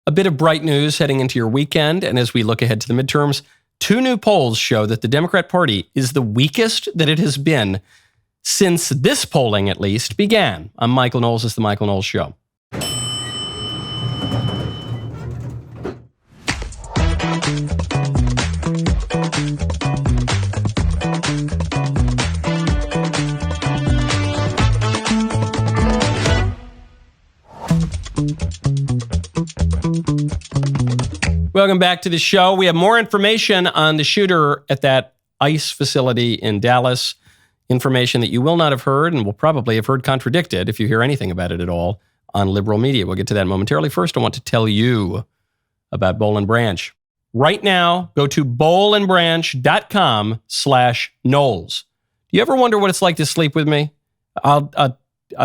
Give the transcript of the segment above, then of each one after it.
A bit of bright news heading into your weekend, and as we look ahead to the midterms, 2 new polls show that the Democrat Party is the weakest that it has been since this polling, at least, began. I'm Michael Knowles. It's The Michael Knowles Show. Welcome back to the show. We have more information on the shooter at that ICE facility in Dallas. Information that you will not have heard and will probably have heard contradicted if you hear anything about it at all on liberal media. We'll get to that momentarily. First, I want to tell you about Boll and Branch. Right now, go to bollandbranch.com/Knowles. Do you ever wonder what it's like to sleep with me? I'll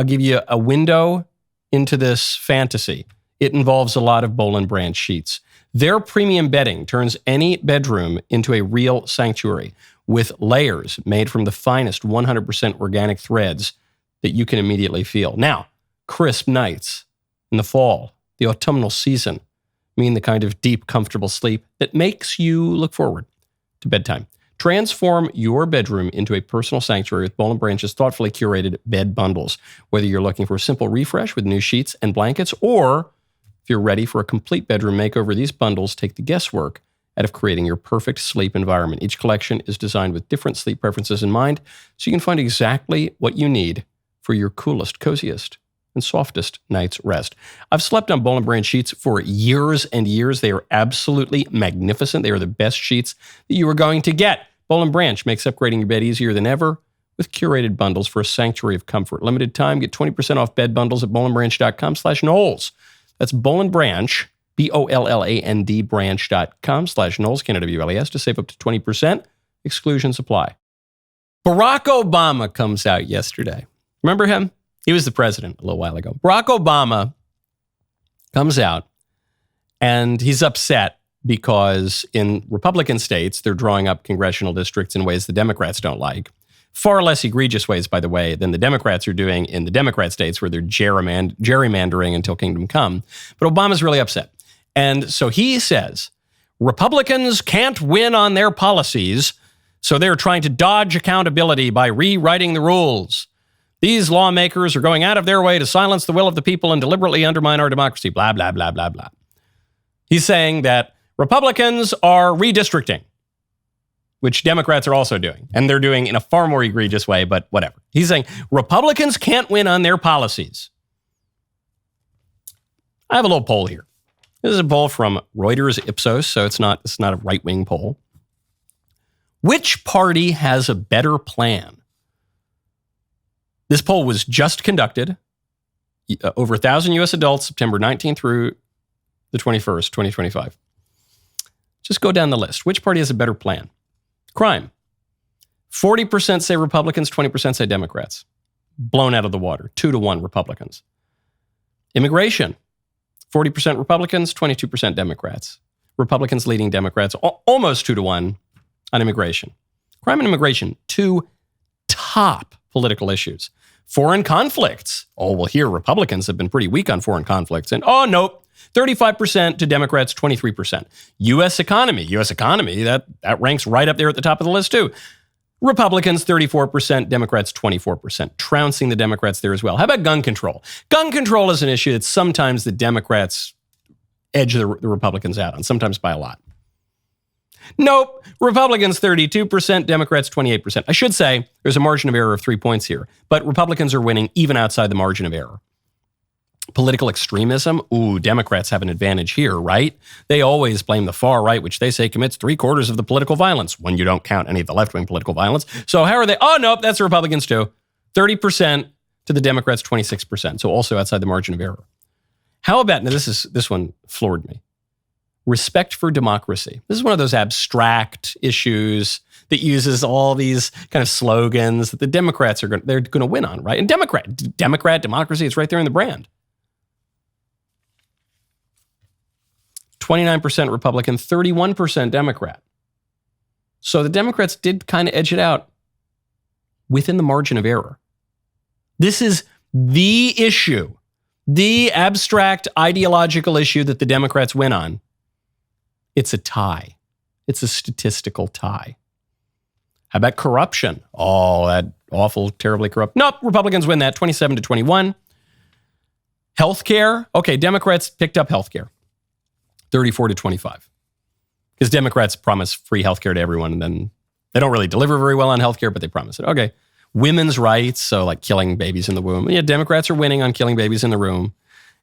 give you a window into this fantasy. It involves a lot of Boll and Branch sheets. Their premium bedding turns any bedroom into a real sanctuary with layers made from the finest 100% organic threads that you can immediately feel. Now, crisp nights in the fall, the autumnal season, mean the kind of deep, comfortable sleep that makes you look forward to bedtime. Transform your bedroom into a personal sanctuary with Boll and Branch's thoughtfully curated bed bundles. Whether you're looking for a simple refresh with new sheets and blankets, or if you're ready for a complete bedroom makeover, these bundles take the guesswork out of creating your perfect sleep environment. Each collection is designed with different sleep preferences in mind, so you can find exactly what you need for your coolest, coziest, and softest night's rest. I've slept on Boll and Branch sheets for years and years. They are absolutely magnificent. They are the best sheets that you are going to get. Boll and Branch makes upgrading your bed easier than ever with curated bundles for a sanctuary of comfort. Limited time, get 20% off bed bundles at bollandbranch.com/Knowles. That's Boll and Branch, BOLLAND branch.com/Knowles, KNWLES, to save up to 20%. Exclusions apply. Barack Obama comes out yesterday. Remember him? He was the president a little while ago. Barack Obama comes out and he's upset because in Republican states, they're drawing up congressional districts in ways the Democrats don't like. Far less egregious ways, by the way, than the Democrats are doing in the Democrat states where they're gerrymandering until kingdom come. But Obama's really upset. And so he says, Republicans can't win on their policies, so they're trying to dodge accountability by rewriting the rules. These lawmakers are going out of their way to silence the will of the people and deliberately undermine our democracy, blah, blah, blah, blah, blah. He's saying that Republicans are redistricting, which Democrats are also doing. And they're doing in a far more egregious way, but whatever. He's saying Republicans can't win on their policies. I have a little poll here. This is a poll from Reuters Ipsos, so it's not a right-wing poll. Which party has a better plan? This poll was just conducted. Over 1,000 U.S. adults, September 19th through the 21st, 2025. Just go down the list. Which party has a better plan? Crime. 40% say Republicans, 20% say Democrats. Blown out of the water. 2-1 Republicans. Immigration. 40% Republicans, 22% Democrats. Republicans leading Democrats almost 2-1 on immigration. Crime and immigration, 2 top political issues. Foreign conflicts. Oh, well, here Republicans have been pretty weak on foreign conflicts. And nope, 35% to Democrats, 23%. U.S. economy, that ranks right up there at the top of the list too. Republicans, 34%, Democrats, 24%, trouncing the Democrats there as well. How about gun control? Gun control is an issue that sometimes the Democrats edge the Republicans out on, sometimes by a lot. Nope, Republicans 32%, Democrats 28%. I should say there's a margin of error of 3 points here, but Republicans are winning even outside the margin of error. Political extremism, Democrats have an advantage here, right? They always blame the far right, which they say commits 3/4 of the political violence, when you don't count any of the left-wing political violence. So how are they? Oh, nope, that's the Republicans too. 30% to the Democrats, 26%. So also outside the margin of error. How about, now this one floored me. Respect for democracy. This is one of those abstract issues that uses all these kind of slogans that the Democrats they're going to win on, right? And Democrat, democracy, it's right there in the brand. 29% Republican, 31% Democrat. So the Democrats did kind of edge it out within the margin of error. This is the issue the abstract ideological issue that the Democrats win on, it's a tie. It's a statistical tie. How about corruption? Oh, that awful, terribly corrupt. Nope, Republicans win that 27-21. Healthcare. Okay, Democrats picked up healthcare 34-25. Because Democrats promise free healthcare to everyone, and then they don't really deliver very well on healthcare, but they promise it. Okay. Women's rights, so like killing babies in the womb. Yeah, Democrats are winning on killing babies in the womb.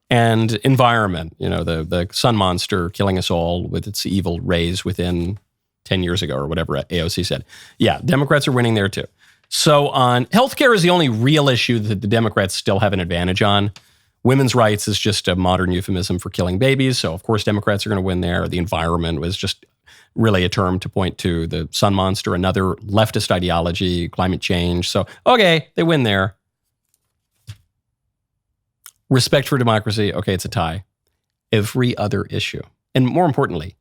And environment, the sun monster killing us all with its evil rays within 10 years ago or whatever AOC said. Yeah, Democrats are winning there too. So on healthcare is the only real issue that the Democrats still have an advantage on. Women's rights is just a modern euphemism for killing babies. So of course, Democrats are going to win there. The environment was just really a term to point to the sun monster, another leftist ideology, climate change. So, okay, they win there. Respect for democracy, okay, it's a tie. Every other issue, and more importantly,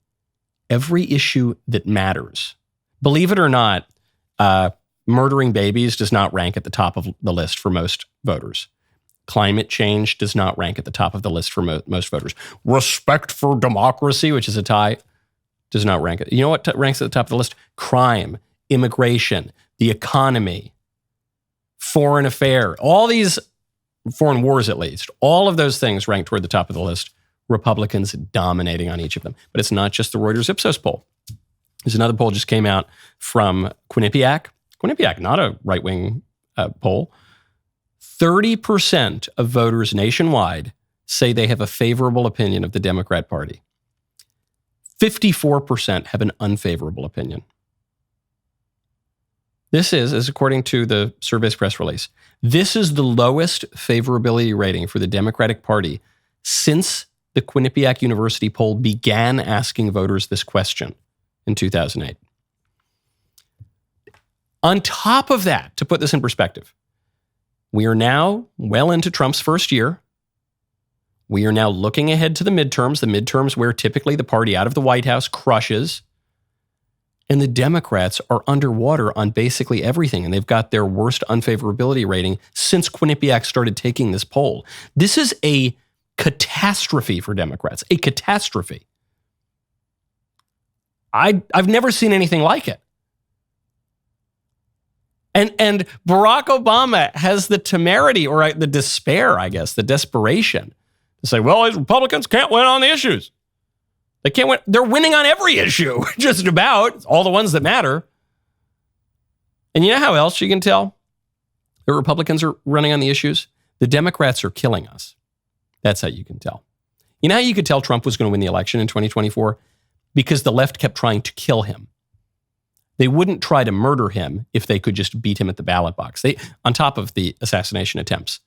every issue that matters. Believe it or not, murdering babies does not rank at the top of the list for most voters. Climate change does not rank at the top of the list for most voters. Respect for democracy, which is a tie, does not rank it. You know what ranks at the top of the list? Crime, immigration, the economy, foreign affairs, all these foreign wars at least, all of those things rank toward the top of the list. Republicans dominating on each of them. But it's not just the Reuters Ipsos poll. There's another poll just came out from Quinnipiac. Quinnipiac, not a right-wing poll. 30% of voters nationwide say they have a favorable opinion of the Democrat Party. 54% have an unfavorable opinion. This is, as according to the survey's press release, this is the lowest favorability rating for the Democratic Party since the Quinnipiac University poll began asking voters this question in 2008. On top of that, to put this in perspective, we are now well into Trump's first year. We are now looking ahead to the midterms where typically the party out of the White House crushes. And the Democrats are underwater on basically everything. And they've got their worst unfavorability rating since Quinnipiac started taking this poll. This is a catastrophe for Democrats, a catastrophe. I've never seen anything like it. And Barack Obama has the temerity or the despair, I guess, the desperation to say, well, these Republicans can't win on the issues. They can't win. They're winning on every issue, just about, all the ones that matter. And you know how else you can tell the Republicans are running on the issues? The Democrats are killing us. That's how you can tell. You know how you could tell Trump was going to win the election in 2024? Because the left kept trying to kill him. They wouldn't try to murder him if they could just beat him at the ballot box. On top of the assassination attempts,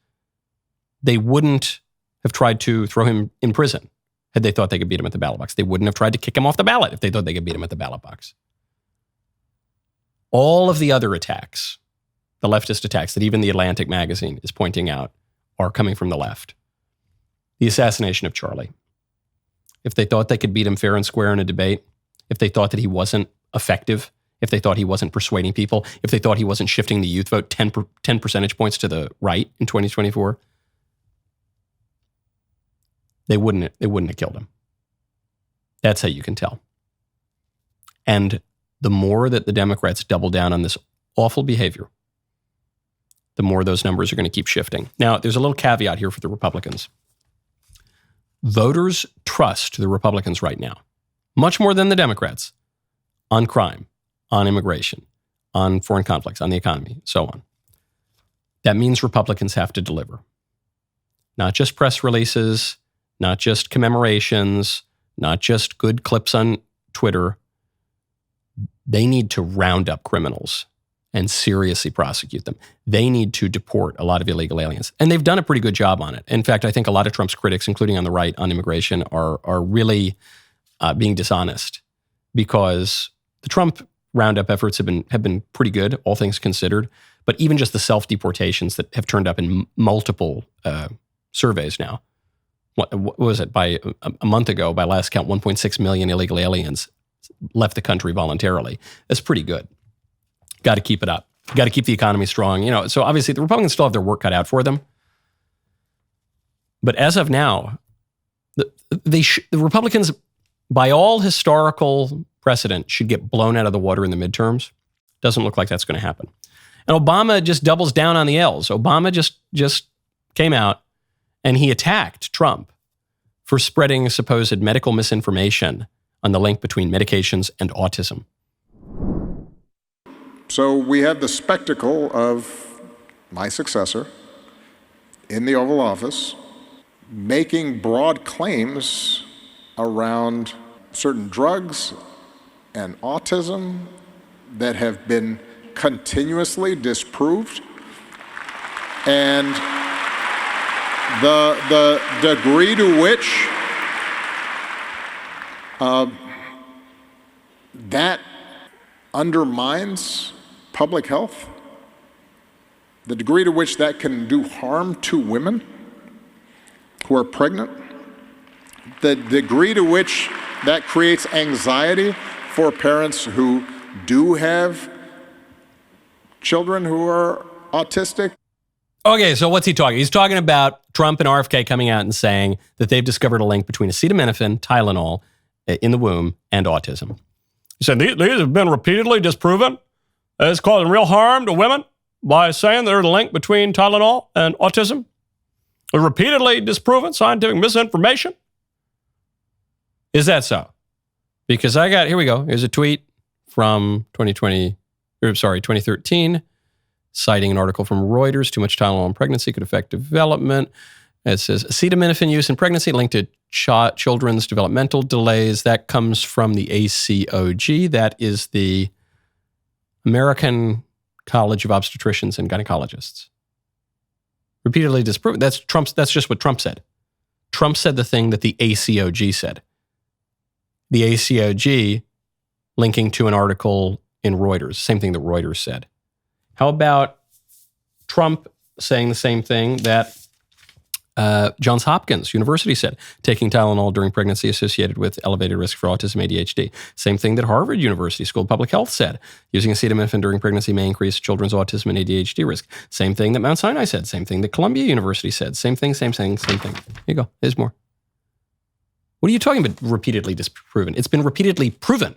they wouldn't have tried to throw him in prison had they thought they could beat him at the ballot box. They wouldn't have tried to kick him off the ballot if they thought they could beat him at the ballot box. All of the other attacks, the leftist attacks that even the Atlantic magazine is pointing out, are coming from the left. The assassination of Charlie. If they thought they could beat him fair and square in a debate, if they thought that he wasn't effective, if they thought he wasn't persuading people, if they thought he wasn't shifting the youth vote 10 percentage points to the right in 2024, they wouldn't have killed him. That's how you can tell. And the more that the Democrats double down on this awful behavior, the more those numbers are going to keep shifting. Now, there's a little caveat here for the Republicans. Voters trust the Republicans right now, much more than the Democrats, on crime, on immigration, on foreign conflicts, on the economy, so on. That means Republicans have to deliver. Not just press releases, not just commemorations, not just good clips on Twitter. They need to round up criminals and seriously prosecute them. They need to deport a lot of illegal aliens. And they've done a pretty good job on it. In fact, I think a lot of Trump's critics, including on the right on immigration, are really being dishonest, because the Trump roundup efforts have been pretty good, all things considered. But even just the self-deportations that have turned up in multiple surveys now. What was it? By a month ago, by last count, 1.6 million illegal aliens left the country voluntarily. That's pretty good. Got to keep it up. Got to keep the economy strong. So obviously the Republicans still have their work cut out for them. But as of now, the Republicans, by all historical precedent, should get blown out of the water in the midterms. Doesn't look like that's going to happen. And Obama just doubles down on the L's. Obama just came out and he attacked Trump for spreading supposed medical misinformation on the link between medications and autism. So we have the spectacle of my successor in the Oval Office making broad claims around certain drugs and autism that have been continuously disproved. And the degree to which that undermines public health, the degree to which that can do harm to women who are pregnant, the degree to which that creates anxiety for parents who do have children who are autistic. Okay, so what's he talking? He's talking about Trump and RFK coming out and saying that they've discovered a link between acetaminophen, Tylenol in the womb, and autism. He said these have been repeatedly disproven. It's causing real harm to women by saying there's a link between Tylenol and autism. Repeatedly disproven scientific misinformation. Is that so? Because here we go. Here's a tweet from 2013, citing an article from Reuters. Too much Tylenol in pregnancy could affect development. It says acetaminophen use in pregnancy linked to children's developmental delays. That comes from the ACOG. That is the American College of Obstetricians and Gynecologists. Repeatedly disproven. That's just what Trump said. Trump said the thing that the ACOG said. The ACOG linking to an article in Reuters, same thing that Reuters said. How about Trump saying the same thing that Johns Hopkins University said, taking Tylenol during pregnancy associated with elevated risk for autism, ADHD. Same thing that Harvard University School of Public Health said, using acetaminophen during pregnancy may increase children's autism and ADHD risk. Same thing that Mount Sinai said, same thing that Columbia University said, same thing. Here you go, there's more. What are you talking about repeatedly disproven? It's been repeatedly proven.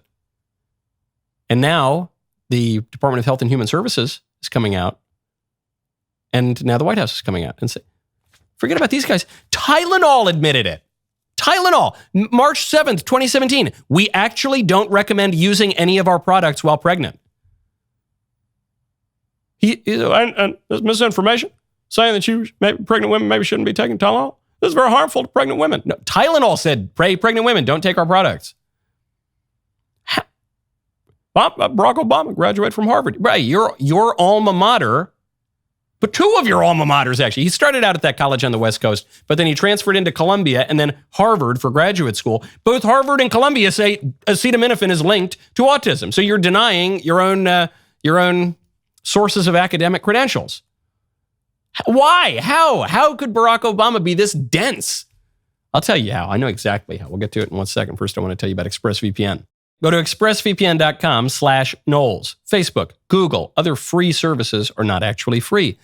And now the Department of Health and Human Services is coming out, and now the White House is coming out and say, forget about these guys. Tylenol admitted it. Tylenol, March 7th, 2017. We actually don't recommend using any of our products while pregnant. And there's misinformation saying that pregnant women maybe shouldn't be taking Tylenol. This is very harmful to pregnant women. No, Tylenol said, pregnant women, don't take our products. Barack Obama graduated from Harvard. Right, your alma mater, but two of your alma maters, actually. He started out at that college on the West Coast, but then he transferred into Columbia and then Harvard for graduate school. Both Harvard and Columbia say acetaminophen is linked to autism. So you're denying your own sources of academic credentials. Why? How could Barack Obama be this dense? I'll tell you how. I know exactly how. We'll get to it in 1 second. First, I want to tell you about ExpressVPN. Go to expressvpn.com/Knowles. Facebook, Google, other free services are not actually free.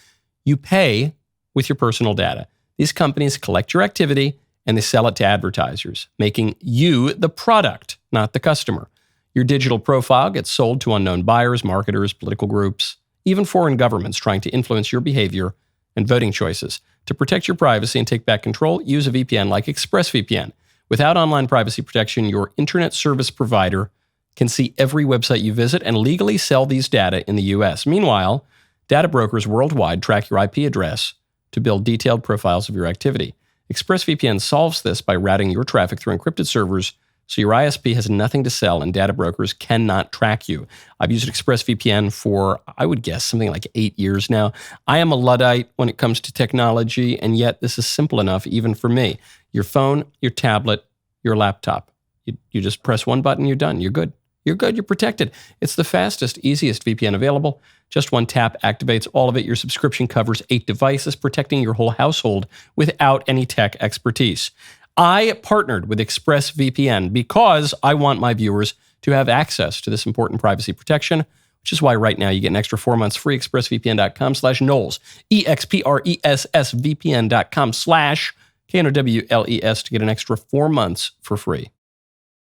You pay with your personal data. These companies collect your activity and they sell it to advertisers, making you the product, not the customer. Your digital profile gets sold to unknown buyers, marketers, political groups, even foreign governments trying to influence your behavior and voting choices. To protect your privacy and take back control, use a VPN like ExpressVPN. Without online privacy protection, your internet service provider can see every website you visit and legally sell these data in the US. Meanwhile, data brokers worldwide track your IP address to build detailed profiles of your activity. ExpressVPN solves this by routing your traffic through encrypted servers so your ISP has nothing to sell and data brokers cannot track you. I've used ExpressVPN for, I would guess, something like 8 years now. I am a Luddite when it comes to technology, and yet this is simple enough even for me. Your phone, your tablet, your laptop. You just press one button, you're done. You're good. You're good. You're protected. It's the fastest, easiest VPN available. Just one tap activates all of it. Your subscription covers 8 devices, protecting your whole household without any tech expertise. I partnered with ExpressVPN because I want my viewers to have access to this important privacy protection, which is why right now you get an extra 4 months free. ExpressVPN.com/Knowles. ExpressVPN.com/Knowles. KNOWLES, to get an extra 4 months for free.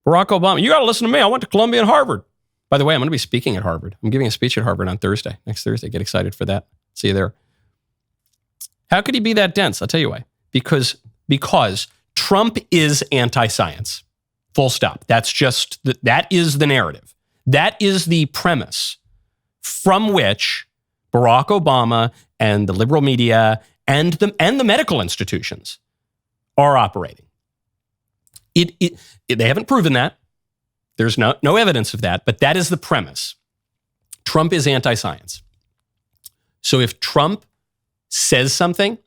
Barack Obama, you got to listen to me. I went to Columbia and Harvard. By the way, I'm going to be speaking at Harvard. I'm giving a speech at Harvard on Thursday, next Thursday. Get excited for that. See you there. How could he be that dense? I'll tell you why. Because Trump is anti-science. Full stop. That is the narrative. That is the premise from which Barack Obama and the liberal media and the medical institutions are operating. They haven't proven that. There's no evidence of that, but that is the premise. Trump is anti-science. So if Trump says something,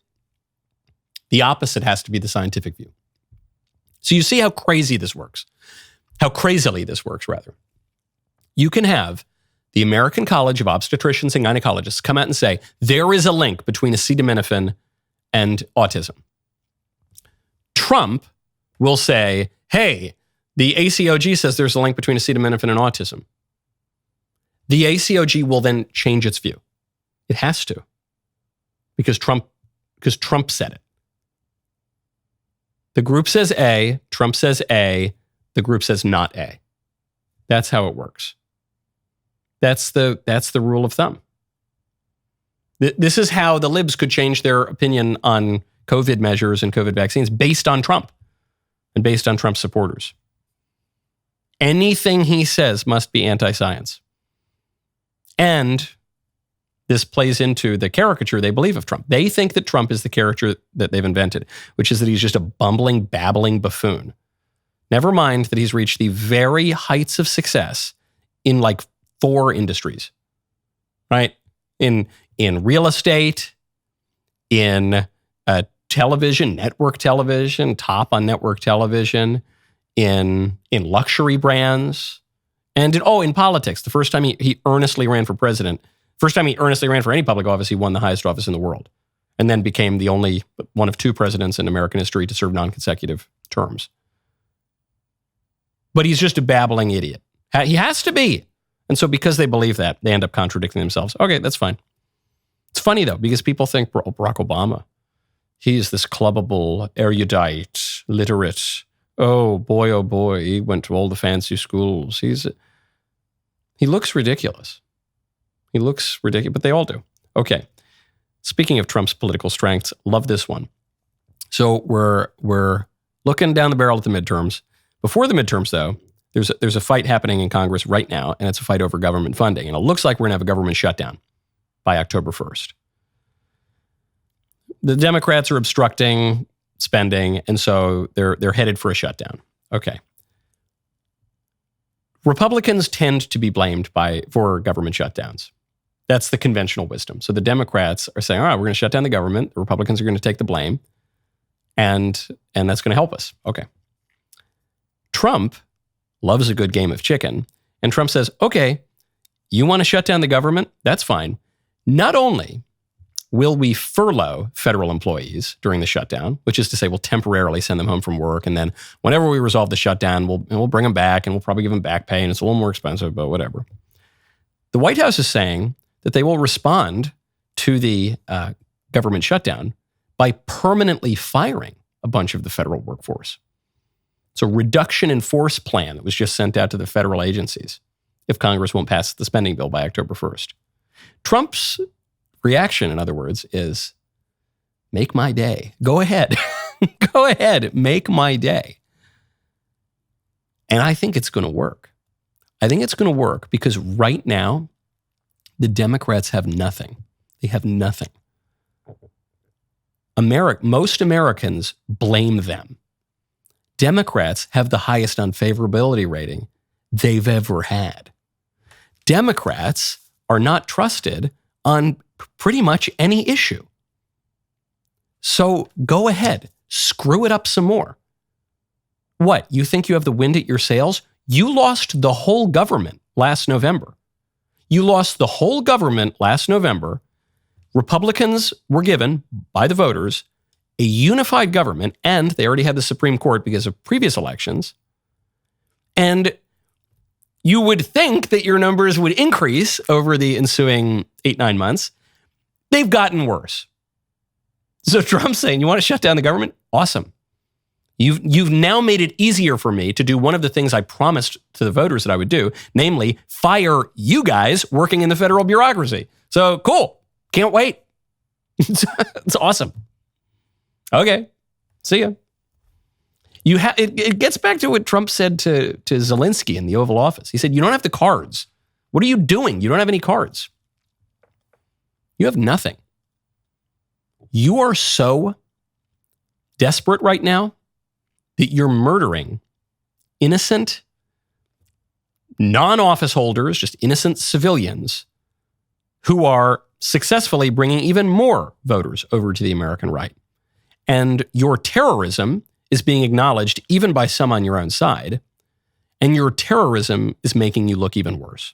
the opposite has to be the scientific view. So you see how crazily this works, rather. You can have the American College of Obstetricians and Gynecologists come out and say, there is a link between acetaminophen and autism. Trump will say, hey, the ACOG says there's a link between acetaminophen and autism. The ACOG will then change its view. It has to. Because Trump said it. The group says A, Trump says A, the group says not A. That's how it works. That's the rule of thumb. This is how the libs could change their opinion on COVID measures and COVID vaccines based on Trump and based on Trump's supporters. Anything he says must be anti-science. And this plays into the caricature they believe of Trump. They think that Trump is the caricature that they've invented, which is that he's just a bumbling, babbling buffoon. Never mind that he's reached the very heights of success in like 4 industries, right? In real estate, in television, network television, top on network television, in luxury brands, and in politics. The first time he earnestly ran for president, first time he earnestly ran for any public office, he won the highest office in the world, and then became the only one of 2 presidents in American history to serve non-consecutive terms. But he's just a babbling idiot. He has to be. And so because they believe that, they end up contradicting themselves. Okay, that's fine. It's funny, though, because people think Barack Obama, he's this clubbable, erudite, literate. Oh boy, he went to all the fancy schools. He looks ridiculous. He looks ridiculous, but they all do. Okay. Speaking of Trump's political strengths, love this one. So we're looking down the barrel at the midterms. Before the midterms, though, there's a fight happening in Congress right now, and it's a fight over government funding. And it looks like we're going to have a government shutdown by October 1st. The Democrats are obstructing spending, and so they're headed for a shutdown. Okay. Republicans tend to be blamed for government shutdowns. That's the conventional wisdom. So the Democrats are saying, all right, we're going to shut down the government. The Republicans are going to take the blame, and that's going to help us. Okay. Trump loves a good game of chicken, and Trump says, okay, you want to shut down the government? That's fine. Not only will we furlough federal employees during the shutdown, which is to say we'll temporarily send them home from work, and then whenever we resolve the shutdown, we'll bring them back, and we'll probably give them back pay, and it's a little more expensive, but whatever. The White House is saying that they will respond to the government shutdown by permanently firing a bunch of the federal workforce. It's a reduction in force plan that was just sent out to the federal agencies if Congress won't pass the spending bill by October 1st. Trump's reaction, in other words, is make my day. Go ahead. Go ahead. Make my day. And I think it's going to work. I think it's going to work because right now, the Democrats have nothing. They have nothing. Most Americans blame them. Democrats have the highest unfavorability rating they've ever had. Democrats are not trusted on pretty much any issue. So go ahead, screw it up some more. What, you think you have the wind at your sails? You lost the whole government last November. You lost the whole government last November. Republicans were given, by the voters, a unified government, and they already had the Supreme Court because of previous elections. And you would think that your numbers would increase over the ensuing 8-9 months. They've gotten worse. So Trump's saying, you want to shut down the government? Awesome. You've now made it easier for me to do one of the things I promised to the voters that I would do, namely fire you guys working in the federal bureaucracy. So cool. Can't wait. It's awesome. Okay. See ya. It gets back to what Trump said to Zelensky in the Oval Office. He said, you don't have the cards. What are you doing? You don't have any cards. You have nothing. You are so desperate right now that you're murdering innocent, non-office holders, just innocent civilians who are successfully bringing even more voters over to the American right. And your terrorism is being acknowledged even by some on your own side, and your terrorism is making you look even worse.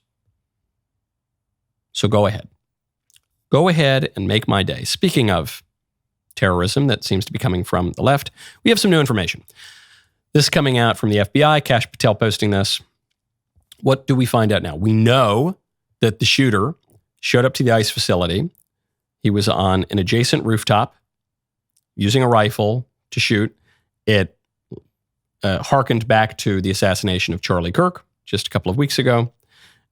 So go ahead. Go ahead and make my day. Speaking of terrorism that seems to be coming from the left, we have some new information. This is coming out from the FBI, Kash Patel posting this. What do we find out now? We know that the shooter showed up to the ICE facility. He was on an adjacent rooftop using a rifle to shoot. It harkened back to the assassination of Charlie Kirk just a couple of weeks ago.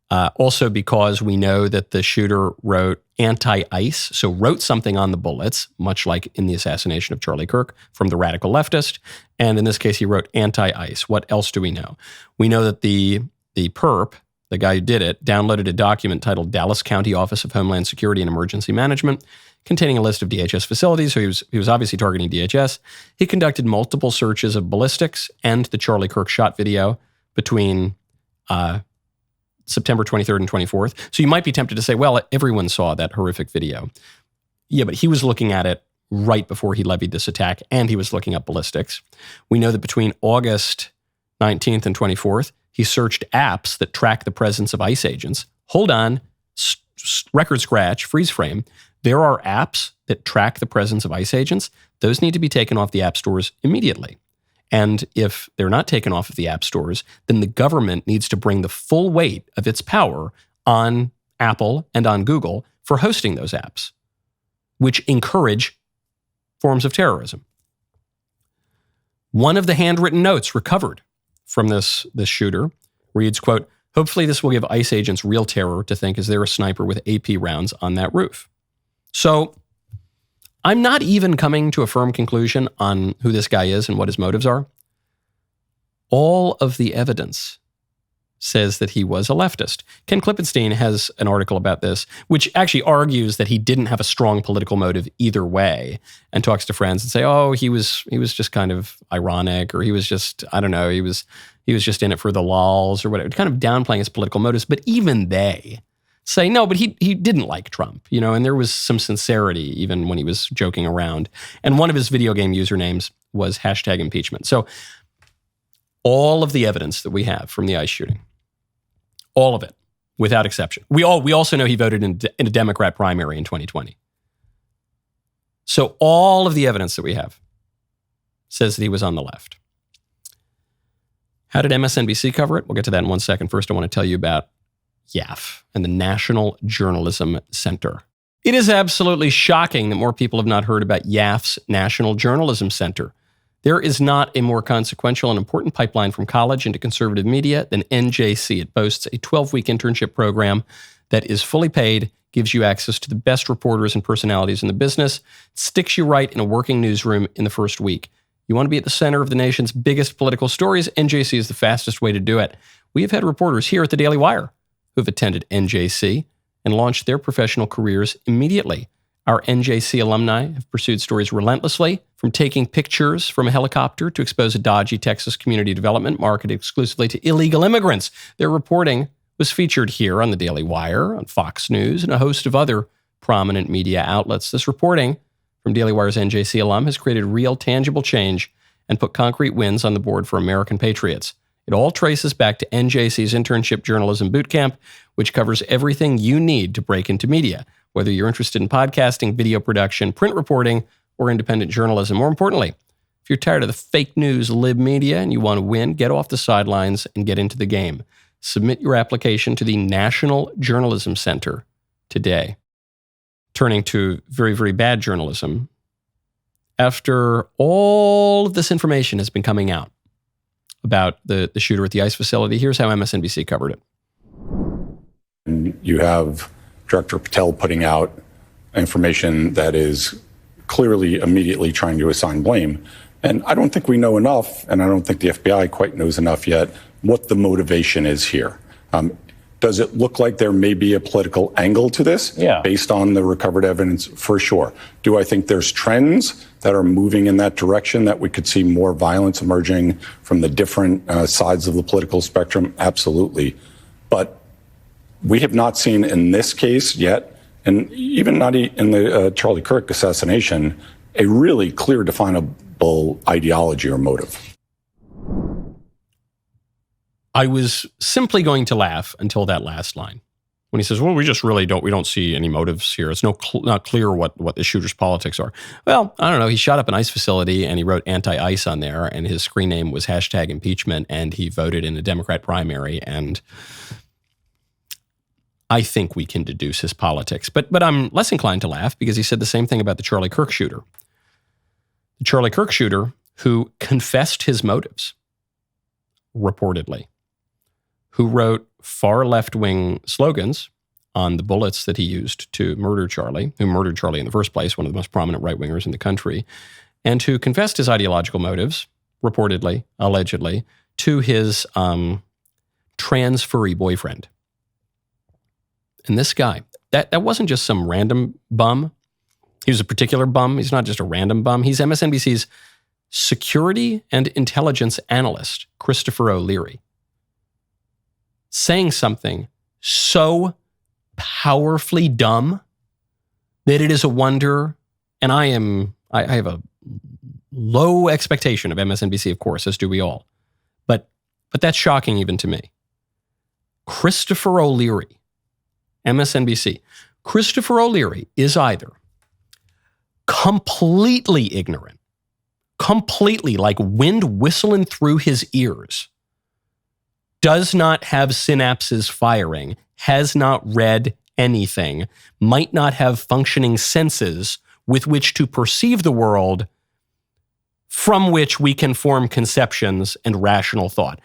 Also because we know that the shooter wrote anti-ICE, so wrote something on the bullets, much like in the assassination of Charlie Kirk from the radical leftist. And in this case, he wrote anti-ICE. What else do we know? We know that the perp, the guy who did it, downloaded a document titled Dallas County Office of Homeland Security and Emergency Management, containing a list of DHS facilities. So he was obviously targeting DHS. He conducted multiple searches of ballistics and the Charlie Kirk shot video between September 23rd and 24th. So you might be tempted to say, well, everyone saw that horrific video. Yeah, but he was looking at it right before he levied this attack, and he was looking up ballistics. We know that between August 19th and 24th, he searched apps that track the presence of ICE agents. Hold on, record scratch, freeze frame. There are apps that track the presence of ICE agents. Those need to be taken off the app stores immediately. And if they're not taken off of the app stores, then the government needs to bring the full weight of its power on Apple and on Google for hosting those apps, which encourage forms of terrorism. One of the handwritten notes recovered from this shooter reads, quote, hopefully this will give ICE agents real terror to think, is there a sniper with AP rounds on that roof? So I'm not even coming to a firm conclusion on who this guy is and what his motives are. All of the evidence says that he was a leftist. Ken Klippenstein has an article about this, which actually argues that he didn't have a strong political motive either way, and talks to friends and say, oh, he was just kind of ironic, or he was just, I don't know, he was just in it for the lols or whatever, kind of downplaying his political motives. But even they say, no, but he didn't like Trump, and there was some sincerity even when he was joking around. And one of his video game usernames was #impeachment. So all of the evidence that we have from the ICE shooting, all of it, without exception. We also know he voted in a Democrat primary in 2020. So all of the evidence that we have says that he was on the left. How did MSNBC cover it? We'll get to that in 1 second. First, I want to tell you about YAF and the National Journalism Center. It is absolutely shocking that more people have not heard about YAF's National Journalism Center. There is not a more consequential and important pipeline from college into conservative media than NJC. It boasts a 12-week internship program that is fully paid, gives you access to the best reporters and personalities in the business, sticks you right in a working newsroom in the first week. You want to be at the center of the nation's biggest political stories? NJC is the fastest way to do it. We have had reporters here at the DailyWire who have attended NJC and launched their professional careers immediately. Our NJC alumni have pursued stories relentlessly, from taking pictures from a helicopter to expose a dodgy Texas community development marketed exclusively to illegal immigrants. Their reporting was featured here on the Daily Wire, on Fox News, and a host of other prominent media outlets. This reporting from Daily Wire's NJC alum has created real, tangible change and put concrete wins on the board for American patriots. It all traces back to NJC's Internship Journalism Bootcamp, which covers everything you need to break into media, whether you're interested in podcasting, video production, print reporting, or independent journalism. More importantly, if you're tired of the fake news lib media and you want to win, get off the sidelines and get into the game. Submit your application to the National Journalism Center today. Turning to very, very bad journalism, after all of this information has been coming out about the shooter at the ICE facility, here's how MSNBC covered it. You have Director Patel putting out information that is clearly immediately trying to assign blame. And I don't think we know enough, and I don't think the FBI quite knows enough yet, what the motivation is here. Does it look like there may be a political angle to this? Yeah. Based on the recovered evidence? For sure. Do I think there's trends that are moving in that direction, that we could see more violence emerging from the different sides of the political spectrum? Absolutely. But we have not seen in this case yet, and even not in the Charlie Kirk assassination, a really clear, definable ideology or motive. I was simply going to laugh until that last line, when he says, well, we don't see any motives here. It's not clear what the shooter's politics are. Well, I don't know. He shot up an ICE facility and he wrote anti-ICE on there, and his screen name was #impeachment, and he voted in a Democrat primary. And I think we can deduce his politics. But I'm less inclined to laugh because he said the same thing about the Charlie Kirk shooter. The Charlie Kirk shooter who confessed his motives, reportedly, who wrote far left-wing slogans on the bullets that he used to murder Charlie, who murdered Charlie in the first place, one of the most prominent right-wingers in the country, and who confessed his ideological motives, reportedly, allegedly, to his trans furry boyfriend. And this guy, that wasn't just some random bum. He was a particular bum. He's not just a random bum. He's MSNBC's security and intelligence analyst, Christopher O'Leary, saying something so powerfully dumb that it is a wonder. And I have a low expectation of MSNBC, of course, as do we all. But that's shocking even to me. Christopher O'Leary, MSNBC. Christopher O'Leary is either completely ignorant, completely like wind whistling through his ears, does not have synapses firing, has not read anything, might not have functioning senses with which to perceive the world from which we can form conceptions and rational thought.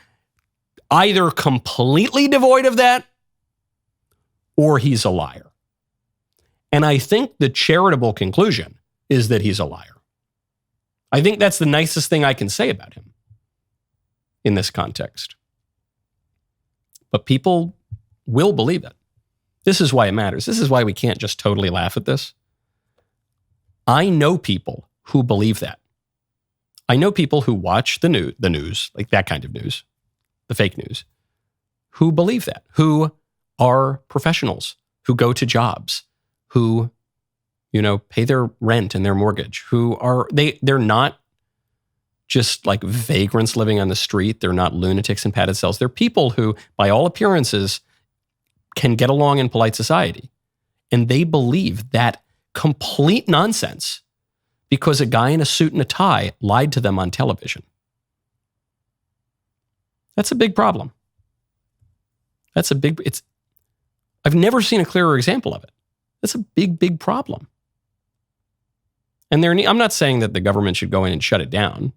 Either completely devoid of that, or he's a liar. And I think the charitable conclusion is that he's a liar. I think that's the nicest thing I can say about him in this context. But people will believe it. This is why it matters. This is why we can't just totally laugh at this. I know people who believe that. I know people who watch the news, like that kind of news, the fake news, who believe that, who are professionals, who go to jobs, who, pay their rent and their mortgage, who are, they're not just like vagrants living on the street. They're not lunatics in padded cells. They're people who, by all appearances, can get along in polite society. And they believe that complete nonsense because a guy in a suit and a tie lied to them on television. That's a big problem. I've never seen a clearer example of it. That's a big, big problem. And I'm not saying that the government should go in and shut it down.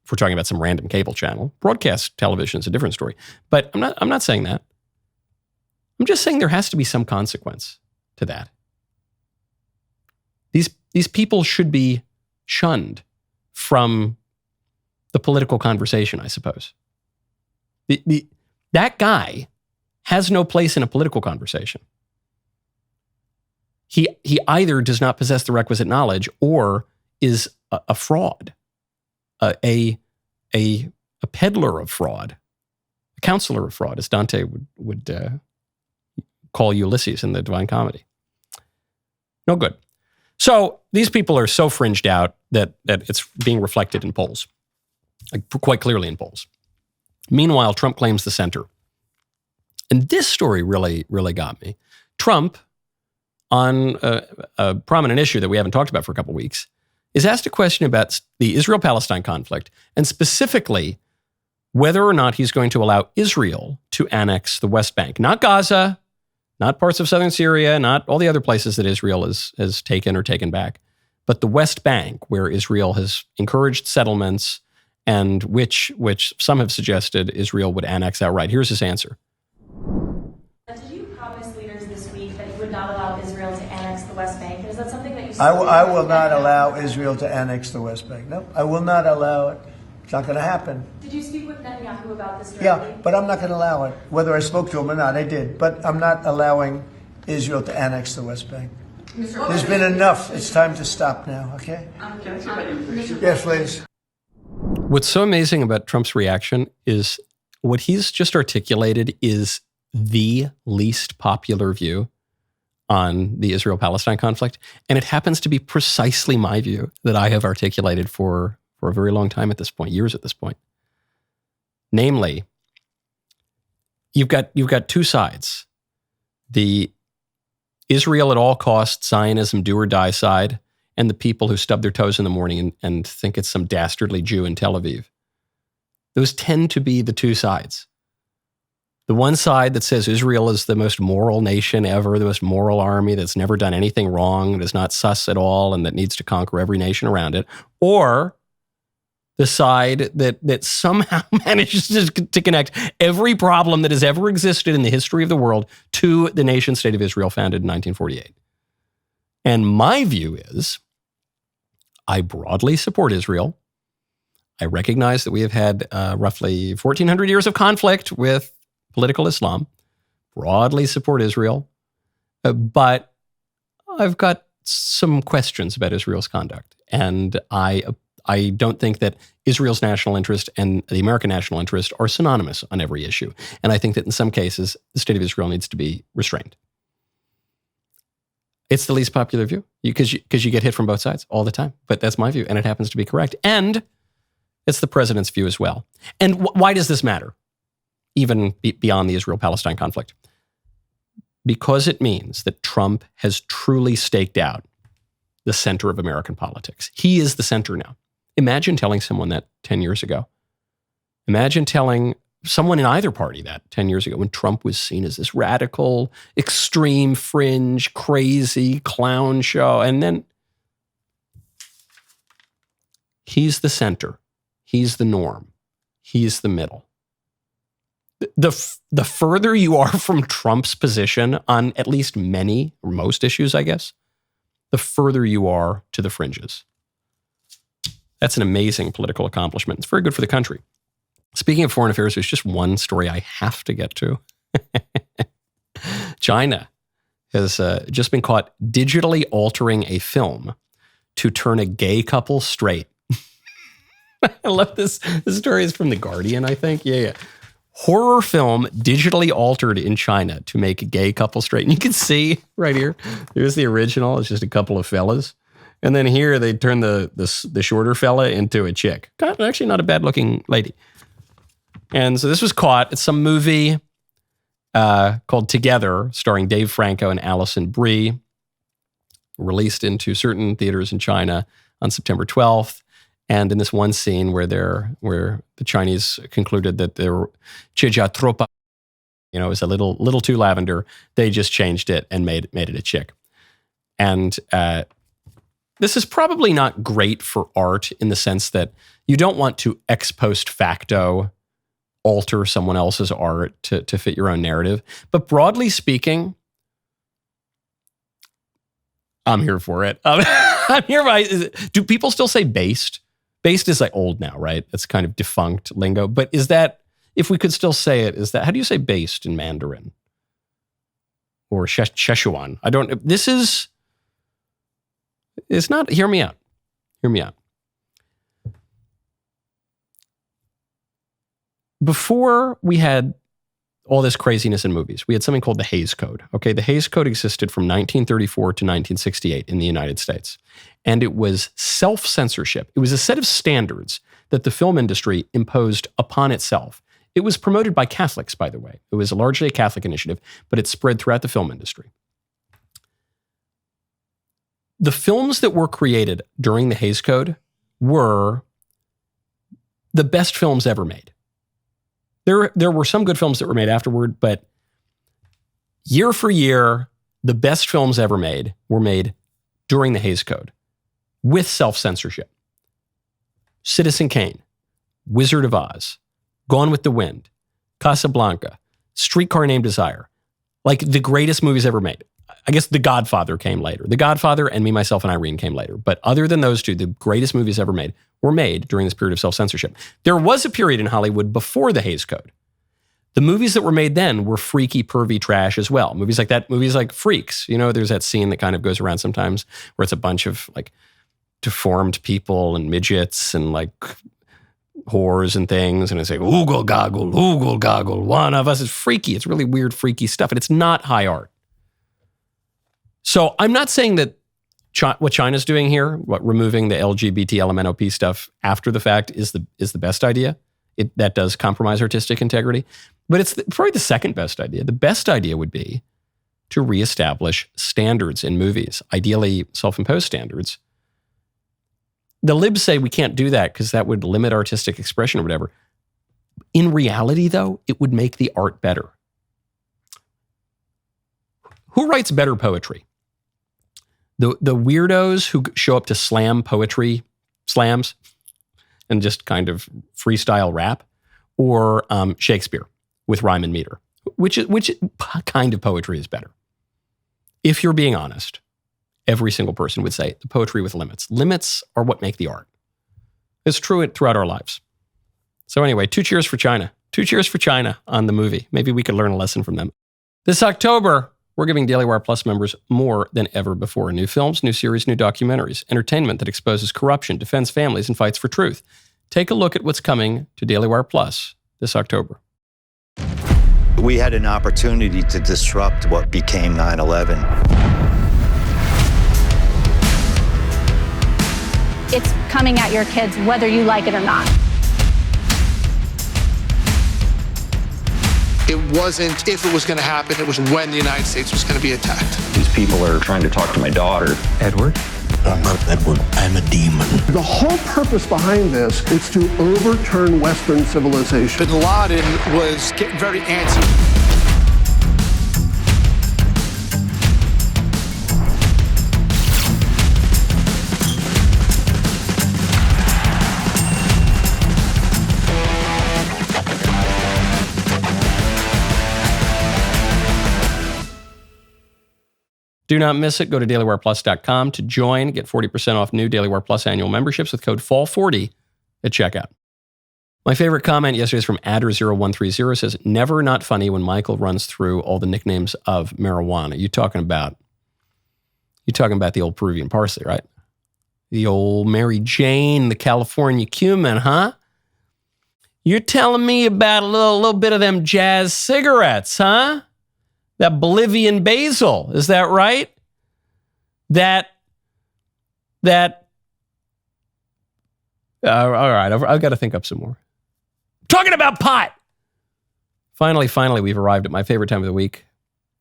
If we're talking about some random cable channel, broadcast television is a different story. But I'm not saying that. I'm just saying there has to be some consequence to that. These people should be shunned from the political conversation, I suppose. That guy has no place in a political conversation. He either does not possess the requisite knowledge or is a fraud. A peddler of fraud, a counselor of fraud, as Dante would call Ulysses in the Divine Comedy. No good. So these people are so fringed out that it's being reflected in polls, like quite clearly in polls. Meanwhile, Trump claims the center. And this story really, really got me. Trump, on a prominent issue that we haven't talked about for a couple of weeks, is asked a question about the Israel-Palestine conflict, and specifically whether or not he's going to allow Israel to annex the West Bank. Not Gaza, not parts of southern Syria, not all the other places that Israel has taken or taken back, But the West Bank, where Israel has encouraged settlements and which some have suggested Israel would annex outright. Here's his answer. Did you promise leaders this week that you would not allow Israel to annex the West Bank? Is that something that you I will not allow Israel to annex the West Bank. No, I will not allow it. It's not going to happen. Did you speak with Netanyahu about this directly? Yeah, but I'm not going to allow it. Whether I spoke to him or not, I did. But I'm not allowing Israel to annex the West Bank. There's been enough. It's time to stop now, okay? Yes, please. What's so amazing about Trump's reaction is what he's just articulated is the least popular view on the Israel-Palestine conflict. And it happens to be precisely my view that I have articulated for a very long time at this point, years at this point. Namely, you've got two sides. The Israel at all costs, Zionism, do or die side, and the people who stub their toes in the morning and think it's some dastardly Jew in Tel Aviv. Those tend to be the two sides. The one side that says Israel is the most moral nation ever, the most moral army that's never done anything wrong, that is not sus at all, and that needs to conquer every nation around it. Or the side that somehow manages to connect every problem that has ever existed in the history of the world to the nation state of Israel founded in 1948. And my view is, I broadly support Israel. I recognize that we have had roughly 1,400 years of conflict with political Islam. Broadly support Israel. But I've got some questions about Israel's conduct. And I don't think that Israel's national interest and the American national interest are synonymous on every issue. And I think that in some cases, the state of Israel needs to be restrained. It's the least popular view because you get hit from both sides all the time. But that's my view, and it happens to be correct. And it's the president's view as well. And why does this matter, even beyond the Israel-Palestine conflict? Because it means that Trump has truly staked out the center of American politics. He is the center now. Imagine telling someone that 10 years ago. Imagine telling someone in either party that 10 years ago when Trump was seen as this radical, extreme, fringe, crazy clown show. And then he's the center. He's the norm. He's the middle. The further you are from Trump's position on at least many or most issues, I guess, the further you are to the fringes. That's an amazing political accomplishment. It's very good for the country. Speaking of foreign affairs, there's just one story I have to get to. China has just been caught digitally altering a film to turn a gay couple straight. I love this. This story is from The Guardian, I think. Yeah. Horror film digitally altered in China to make a gay couple straight. And you can see right here, here's the original. It's just a couple of fellas. And then here they turn the shorter fella into a chick. Actually not a bad looking lady. And so this was caught. It's some movie called Together, starring Dave Franco and Alison Brie, released into certain theaters in China on September 12th. And in this one scene where the Chinese concluded that their chija tropa, it was a little too lavender, they just changed it and made it a chick. And this is probably not great for art in the sense that you don't want to ex post facto alter someone else's art to fit your own narrative. But broadly speaking, I'm here for it. I'm here by. Do people still say based? Based is like old now, right? It's kind of defunct lingo. But is that, if we could still say it, is that, how do you say based in Mandarin? Or Szechuan? I don't, it's not, hear me out. Before we had all this craziness in movies, we had something called the Hays Code. Okay, the Hays Code existed from 1934 to 1968 in the United States. And it was self-censorship. It was a set of standards that the film industry imposed upon itself. It was promoted by Catholics, by the way. It was largely a Catholic initiative, but it spread throughout the film industry. The films that were created during the Hays Code were the best films ever made. There were some good films that were made afterward, but year for year, the best films ever made were made during the Hays Code. with self-censorship. Citizen Kane, Wizard of Oz, Gone with the Wind, Casablanca, Streetcar Named Desire, like the greatest movies ever made. I guess The Godfather came later. The Godfather and Me, Myself, and Irene came later. But other than those two, the greatest movies ever made were made during this period of self-censorship. There was a period in Hollywood before the Hays Code. The movies that were made then were freaky, pervy trash as well. Movies like that, movies like Freaks. You know, there's that scene that kind of goes around sometimes where it's a bunch of like deformed people and midgets and like whores and things. And it's like, oogle goggle, one of us is freaky. It's really weird, freaky stuff. And it's not high art. So I'm not saying that what China's doing here, removing the LGBT LMNOP stuff after the fact is the best idea. That does compromise artistic integrity. But it's probably the second best idea. The best idea would be to reestablish standards in movies, ideally self-imposed standards. The libs say we can't do that because that would limit artistic expression or whatever. In reality, though, it would make the art better. Who writes better poetry? The weirdos who show up to slam poetry slams and just kind of freestyle rap, or Shakespeare with rhyme and meter? Which kind of poetry is better? If you're being honest, every single person would say the poetry with limits. Limits are what make the art. It's true throughout our lives. So anyway, 2 cheers for China. 2 cheers for China on the movie. Maybe we could learn a lesson from them. This October, we're giving Daily Wire Plus members more than ever before. New films, new series, new documentaries, entertainment that exposes corruption, defends families, and fights for truth. Take a look at what's coming to Daily Wire Plus this October. We had an opportunity to disrupt what became 9/11. It's coming at your kids whether you like it or not. It wasn't if it was going to happen, it was when the United States was going to be attacked. These people are trying to talk to my daughter. Edward? I'm not Edward, I'm a demon. The whole purpose behind this is to overturn Western civilization. Bin Laden was getting very antsy. Do not miss it. Go to dailywireplus.com to join. Get 40% off new Daily Wire Plus annual memberships with code FALL40 at checkout. My favorite comment yesterday is from Adder0130. It says, never not funny when Michael runs through all the nicknames of marijuana. You're talking about the old Peruvian parsley, right? The old Mary Jane, the California cumin, huh? You're telling me about a little bit of them jazz cigarettes, huh? That Bolivian basil, is that right? All right, I've got to think up some more. Talking about pot. Finally, we've arrived at my favorite time of the week,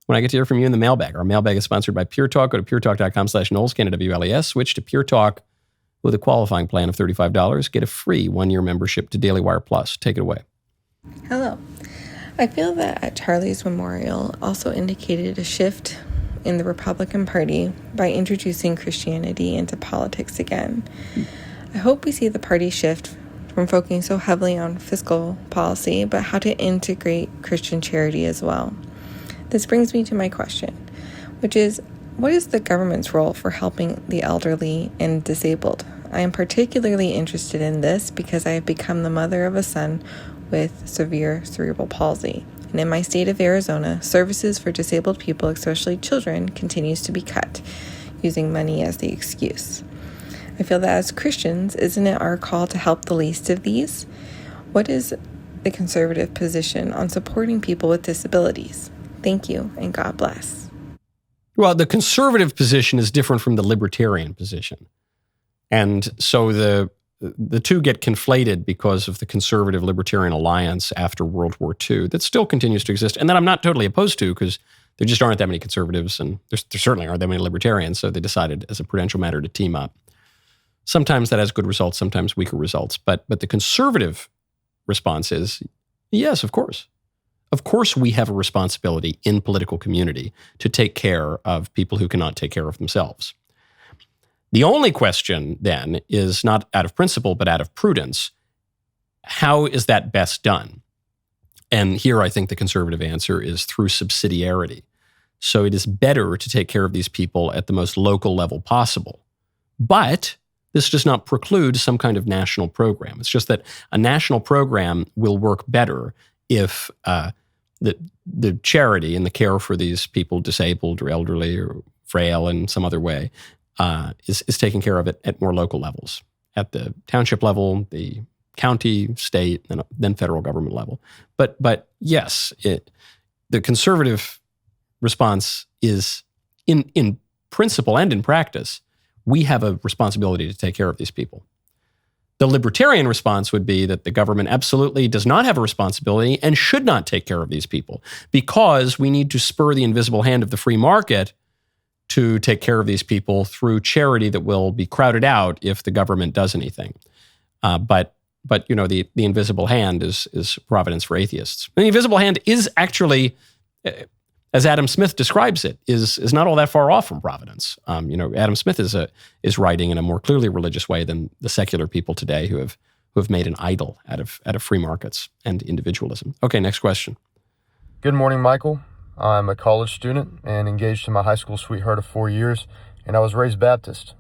when I get to hear from you in the mailbag. Our mailbag is sponsored by Pure Talk. Go to puretalk.com/Knowles, KNWLES. Switch to Pure Talk with a qualifying plan of $35. Get a free 1-year membership to Daily Wire Plus. Take it away. Hello. I feel that at Charlie's memorial also indicated a shift in the Republican Party by introducing Christianity into politics again. I hope we see the party shift from focusing so heavily on fiscal policy, but how to integrate Christian charity as well. This brings me to my question, which is, what is the government's role for helping the elderly and disabled? I am particularly interested in this because I have become the mother of a son with severe cerebral palsy. And in my state of Arizona, services for disabled people, especially children, continues to be cut, using money as the excuse. I feel that as Christians, isn't it our call to help the least of these? What is the conservative position on supporting people with disabilities? Thank you, and God bless. Well, the conservative position is different from the libertarian position. And so the two get conflated because of the conservative libertarian alliance after World War II that still continues to exist. And that I'm not totally opposed to, because there just aren't that many conservatives and there certainly aren't that many libertarians. So they decided as a prudential matter to team up. Sometimes that has good results, sometimes weaker results. But the conservative response is, yes, of course. Of course we have a responsibility in political community to take care of people who cannot take care of themselves. The only question then is not out of principle, but out of prudence. How is that best done? And here I think the conservative answer is through subsidiarity. So it is better to take care of these people at the most local level possible. But this does not preclude some kind of national program. It's just that a national program will work better if the charity and the care for these people, disabled or elderly or frail in some other way, is taken care of at more local levels, at the township level, the county, state, and then federal government level. But yes, the conservative response is, in principle and in practice, we have a responsibility to take care of these people. The libertarian response would be that the government absolutely does not have a responsibility and should not take care of these people, because we need to spur the invisible hand of the free market to take care of these people through charity that will be crowded out if the government does anything. But you know, the invisible hand is providence for atheists. And the invisible hand is actually, as Adam Smith describes it, is not all that far off from providence. You know, Adam Smith is writing in a more clearly religious way than the secular people today who have made an idol out of free markets and individualism. Okay, next question. Good morning, Michael. I'm a college student and engaged to my high school sweetheart of 4 years, and I was raised Baptist.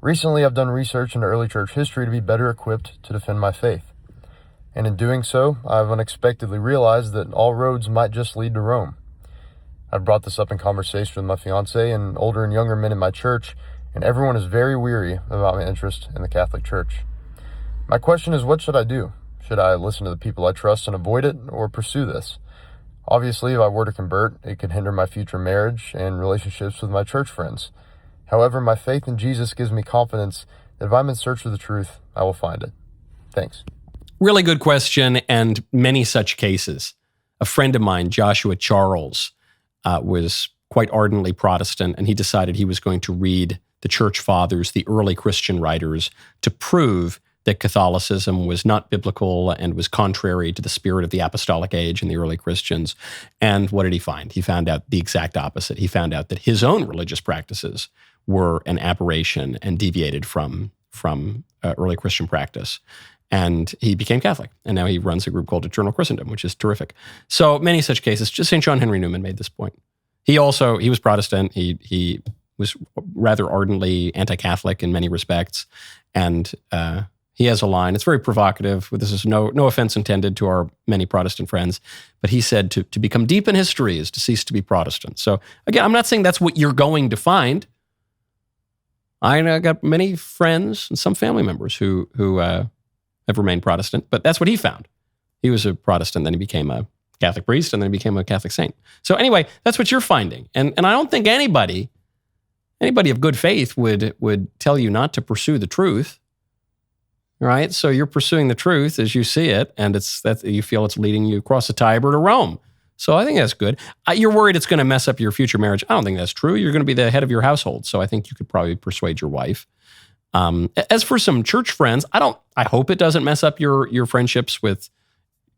Recently, I've done research into early church history to be better equipped to defend my faith. And in doing so, I've unexpectedly realized that all roads might just lead to Rome. I've brought this up in conversation with my fiance and older and younger men in my church, and everyone is very weary about my interest in the Catholic Church. My question is, what should I do? Should I listen to the people I trust and avoid it, or pursue this? Obviously, if I were to convert, it could hinder my future marriage and relationships with my church friends. However, my faith in Jesus gives me confidence that if I'm in search of the truth, I will find it. Thanks. Really good question, and many such cases. A friend of mine, Joshua Charles, was quite ardently Protestant, and he decided he was going to read the church fathers, the early Christian writers, to prove that Catholicism was not biblical and was contrary to the spirit of the apostolic age and the early Christians. And what did he find? He found out the exact opposite. He found out that his own religious practices were an aberration and deviated from early Christian practice. And he became Catholic. And now he runs a group called Eternal Christendom, which is terrific. So many such cases. Just St. John Henry Newman made this point. He was Protestant. He was rather ardently anti-Catholic in many respects. And he has a line. It's very provocative. This is no offense intended to our many Protestant friends. But he said to become deep in history is to cease to be Protestant. So again, I'm not saying that's what you're going to find. I got many friends and some family members who have remained Protestant, but that's what he found. He was a Protestant, then he became a Catholic priest, and then he became a Catholic saint. So anyway, that's what you're finding. And I don't think anybody of good faith would tell you not to pursue the truth, right? So you're pursuing the truth as you see it, and you feel it's leading you across the Tiber to Rome. So I think that's good. You're worried it's going to mess up your future marriage. I don't think that's true. You're going to be the head of your household, so I think you could probably persuade your wife. As for some church friends, I hope it doesn't mess up your friendships with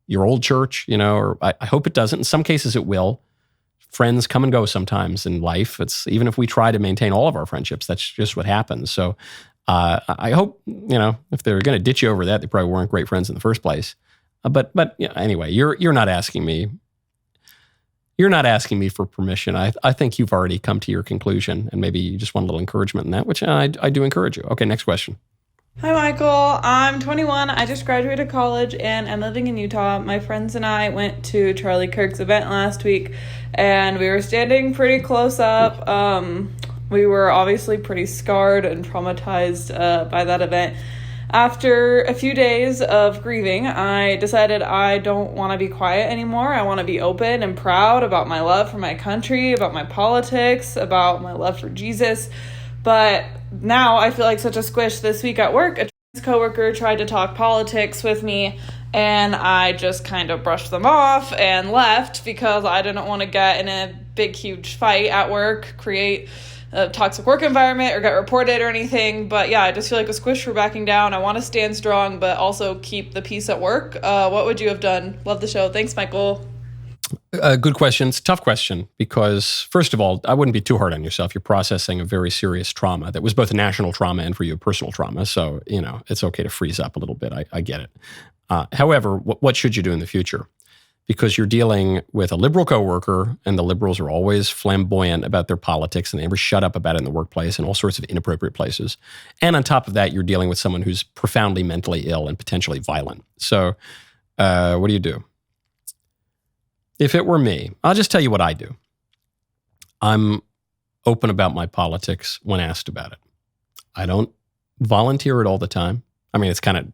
your old church, or I hope it doesn't. In some cases it will. Friends come and go sometimes in life. Even if we try to maintain all of our friendships, that's just what happens. So I hope, if they're going to ditch you over that, they probably weren't great friends in the first place. But anyway, you're not asking me. You're not asking me for permission. I think you've already come to your conclusion, and maybe you just want a little encouragement in that, which I do encourage you. Okay, next question. Hi, Michael. I'm 21. I just graduated college, and I'm living in Utah. My friends and I went to Charlie Kirk's event last week, and we were standing pretty close up. We were obviously pretty scarred and traumatized by that event. After a few days of grieving, I decided I don't want to be quiet anymore. I want to be open and proud about my love for my country, about my politics, about my love for Jesus. But now I feel like such a squish. This week at work, a trans coworker tried to talk politics with me, and I just kind of brushed them off and left because I didn't want to get in a big, huge fight at work, create a toxic work environment, or get reported or anything. But yeah, I just feel like a squish for backing down. I want to stand strong, but also keep the peace at work. What would you have done? Love the show. Thanks, Michael. Good question. It's a tough question because, first of all, I wouldn't be too hard on yourself. You're processing a very serious trauma that was both a national trauma and for you a personal trauma. So, it's okay to freeze up a little bit. I get it. However, what should you do in the future? Because you're dealing with a liberal coworker, and the liberals are always flamboyant about their politics, and they never shut up about it in the workplace and all sorts of inappropriate places. And on top of that, you're dealing with someone who's profoundly mentally ill and potentially violent. So what do you do? If it were me, I'll just tell you what I do. I'm open about my politics when asked about it. I don't volunteer it all the time. I mean, it's kind of,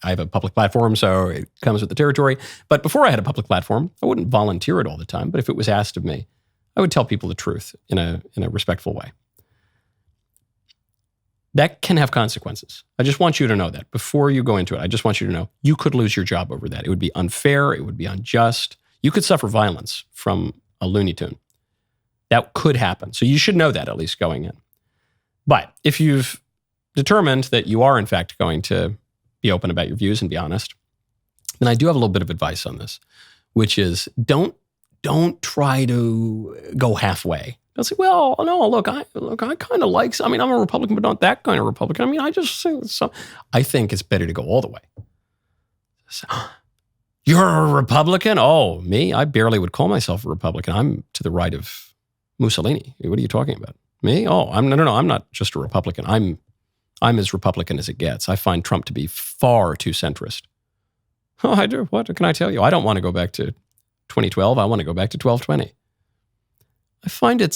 I have a public platform, so it comes with the territory. But before I had a public platform, I wouldn't volunteer it all the time. But if it was asked of me, I would tell people the truth in a respectful way. That can have consequences. I just want you to know that. Before you go into it, I just want you to know you could lose your job over that. It would be unfair. It would be unjust. You could suffer violence from a Looney Tune. That could happen. So you should know that at least going in. But if you've determined that you are in fact going to be open about your views and be honest, then I do have a little bit of advice on this, which is don't try to go halfway. Don't say, well, no, look, I kind of like, I'm a Republican, but not that kind of Republican. I just think so. I think it's better to go all the way. So, you're a Republican? Oh, me? I barely would call myself a Republican. I'm to the right of Mussolini. What are you talking about? Me? Oh, I'm not just a Republican. I'm as Republican as it gets. I find Trump to be far too centrist. Oh, I do. What can I tell you? I don't want to go back to 2012. I want to go back to 1220. I find it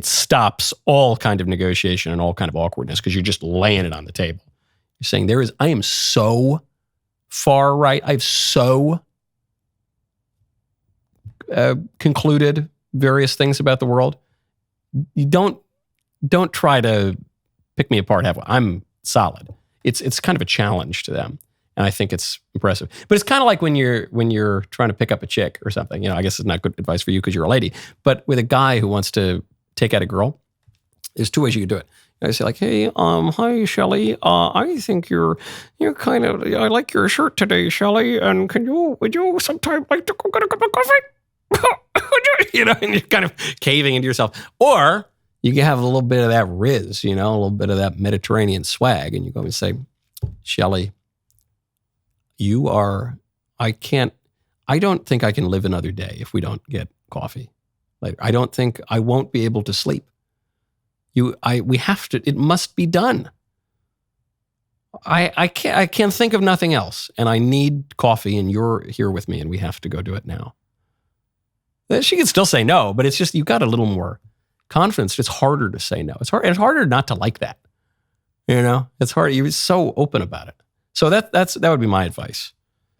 stops all kind of negotiation and all kind of awkwardness because you're just laying it on the table. You're saying I am so far right. I've so concluded various things about the world. You don't try to pick me apart halfway. I'm solid. It's kind of a challenge to them, and I think it's impressive. But it's kind of like when you're trying to pick up a chick or something. I guess it's not good advice for you because you're a lady. But with a guy who wants to take out a girl, there's two ways you can do it. I say like, hey, hi, Shelley. I think you're kind of, I like your shirt today, Shelley. And would you sometime like to go get a cup of coffee? And you're kind of caving into yourself. Or you can have a little bit of that riz, a little bit of that Mediterranean swag. And you go and say, Shelley, I don't think I can live another day if we don't get coffee later. I won't be able to sleep. We have to, it must be done. I can't think of nothing else. And I need coffee and you're here with me and we have to go do it now. She can still say no, but it's just, you've got a little more confidence. It's harder to say no. It's harder not to like that. It's hard. You're so open about it. So that would be my advice.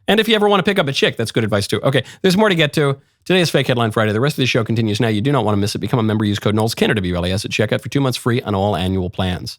And if you ever want to pick up a chick, that's good advice too. Okay, there's more to get to. Today is Fake Headline Friday. The rest of the show continues now. You do not want to miss it. Become a member. Use code Knowles, Canada, WLAS at checkout for 2 months free on all annual plans.